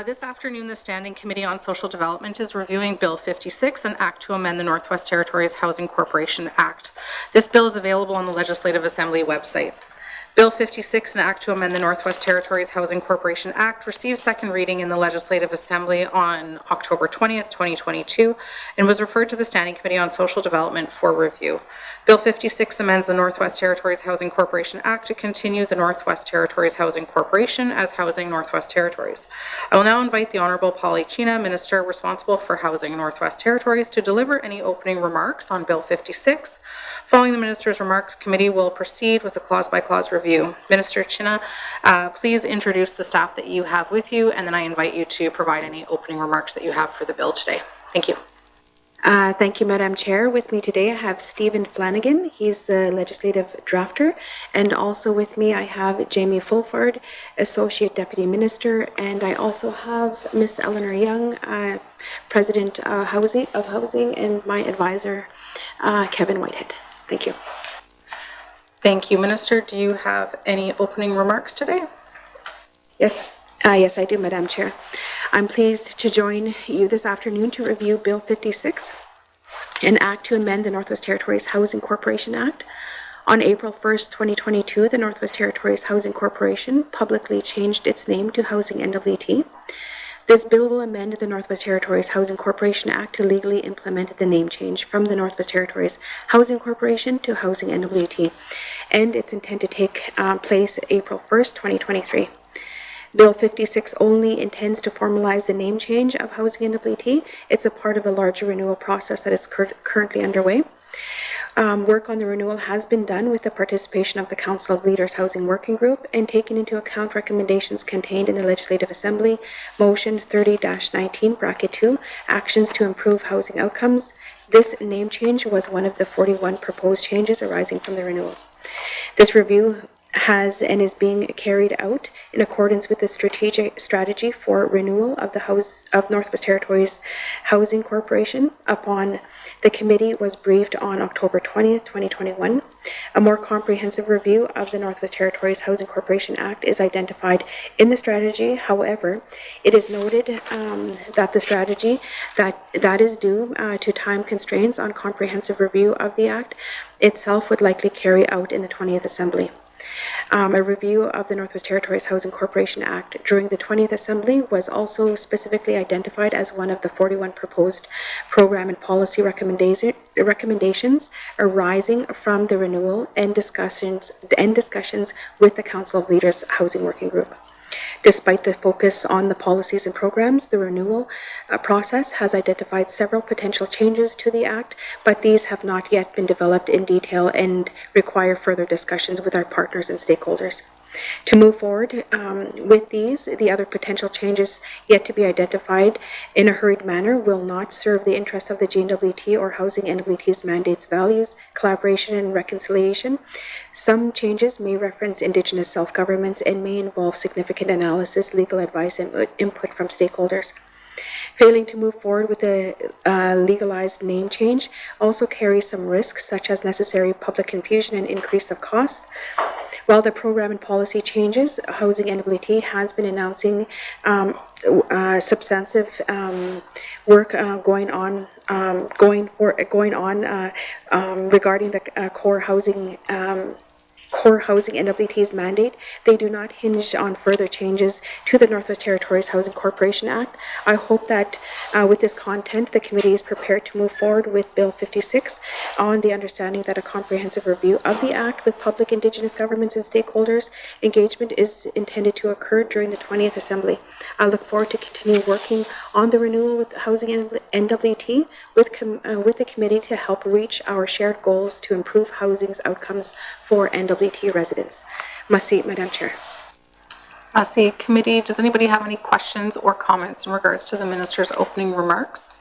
This afternoon, the Standing Committee on Social Development is reviewing Bill 56, an act to amend the Northwest Territories Housing Corporation Act. This bill is available on the Legislative Assembly website. Bill 56, an act to amend the Northwest Territories Housing Corporation Act, received second reading in the Legislative Assembly on October 20th, 2022, and was referred to the Standing Committee on Social Development for review. Bill 56 amends the Northwest Territories Housing Corporation Act to continue the Northwest Territories Housing Corporation as Housing Northwest Territories. I will now invite the Honourable Paulie Chinna, Minister responsible for Housing Northwest Territories, to deliver any opening remarks on Bill 56. Following the Minister's remarks, committee will proceed with a clause-by-clause review. Minister Chinna, please introduce the staff that you have with you, and then I invite you to provide any opening remarks that you have for the bill today. Thank you. Thank you, Madam Chair. With me today, I have Stephen Flanagan. He's the legislative drafter. And also with me, I have Jamie Fulford, Associate Deputy Minister. And I also have Miss Eleanor Young, President of Housing, and my advisor, Kevin Whitehead. Thank you. Thank you, Minister. Do you have any opening remarks today? Yes. Yes, I do, Madam Chair. I'm pleased to join you this afternoon to review Bill 56, an act to amend the Northwest Territories Housing Corporation Act. On April 1st, 2022, the Northwest Territories Housing Corporation publicly changed its name to Housing NWT. This bill will amend the Northwest Territories Housing Corporation Act to legally implement the name change from the Northwest Territories Housing Corporation to Housing NWT, and it's intended to take place April 1st, 2023. Bill 56 only intends to formalize the name change of Housing NWT. It's a part of a larger renewal process that is currently underway. Work on the renewal has been done with the participation of the Council of Leaders Housing Working Group and taken into account recommendations contained in the Legislative Assembly Motion 30-19, Bracket 2, Actions to Improve Housing Outcomes. This name change was one of the 41 proposed changes arising from the renewal. This review has and is being carried out in accordance with the strategy for renewal of the Northwest Territories Housing Corporation. Upon the committee was briefed on October 20th, 2021. A more comprehensive review of the Northwest Territories Housing Corporation Act is identified in the strategy. However, it is noted that the strategy that is due to time constraints on comprehensive review of the Act itself would likely carry out in the 20th Assembly. A review of the Northwest Territories Housing Corporation Act during the 20th Assembly was also specifically identified as one of the 41 proposed program and policy recommendations arising from the renewal and discussions with the Council of Leaders Housing Working Group. Despite the focus on the policies and programs, the renewal process has identified several potential changes to the Act, but these have not yet been developed in detail and require further discussions with our partners and stakeholders. To move forward with the other potential changes yet to be identified in a hurried manner will not serve the interest of the GNWT or Housing NWT's mandates, values, collaboration, and reconciliation. Some changes may reference Indigenous self-governments and may involve significant analysis, legal advice, and input from stakeholders. Failing to move forward with a legalized name change also carries some risks, such as necessary public confusion and increase of costs. While the program and policy changes, Housing NWT has been announcing substantive work going on regarding the core housing NWT's mandate. They do not hinge on further changes to the Northwest Territories Housing Corporation Act. I hope that with this content, the committee is prepared to move forward with Bill 56 on the understanding that a comprehensive review of the Act with public Indigenous governments and stakeholders engagement is intended to occur during the 20th Assembly. I look forward to continue working on the renewal with Housing NWT with the committee to help reach our shared goals to improve housing's outcomes for NWT residents. Merci, Madam Chair. Merci, committee. Does anybody have any questions or comments in regards to the Minister's opening remarks?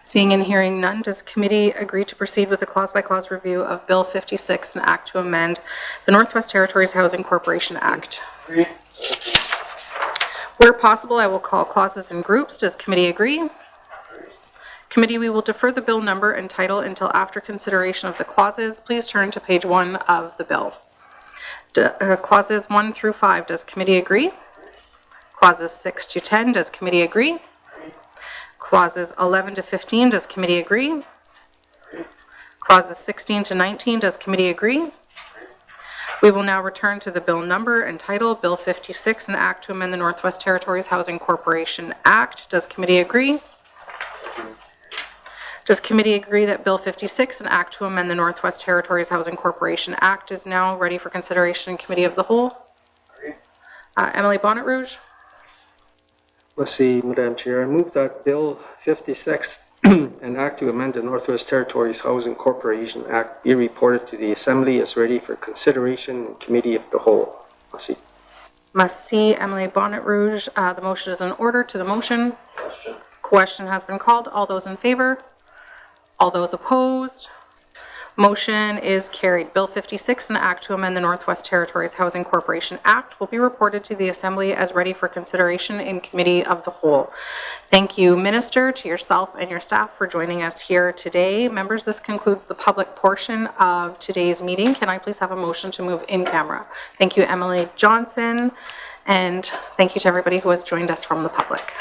Seeing and hearing none, does committee agree to proceed with a clause-by-clause review of Bill 56, an act to amend the Northwest Territories Housing Corporation Act? Agree. Where possible, I will call clauses in groups. Does committee agree? Committee, we will defer the bill number and title until after consideration of the clauses. Please turn to page 1 of the bill. Clauses 1 through 5, does committee agree? Clauses 6 to 10, does committee agree? Clauses 11 to 15, does committee agree? Clauses 16 to 19, does committee agree? We will now return to the bill number and title, Bill 56, an act to amend the Northwest Territories Housing Corporation Act. Does committee agree? Does committee agree that Bill 56, an act to amend the Northwest Territories Housing Corporation Act, is now ready for consideration in committee of the whole? Emily Bonnet Rouge? Let's see, Madam Chair, I move that Bill 56, an act to amend the Northwest Territories Housing Corporation Act, be reported to the Assembly as ready for consideration in committee of the whole. Let's see. Must see Emily Bonnet Rouge. The motion is in order. To the motion. Question has been called. All those in favor? All those opposed? Motion is carried. Bill 56, an act to amend the Northwest Territories Housing Corporation Act, will be reported to the Assembly as ready for consideration in committee of the whole. Thank you, Minister, to yourself and your staff for joining us here today. Members, this concludes the public portion of today's meeting. Can I please have a motion to move in camera? Thank you, Emily Johnson, and thank you to everybody who has joined us from the public.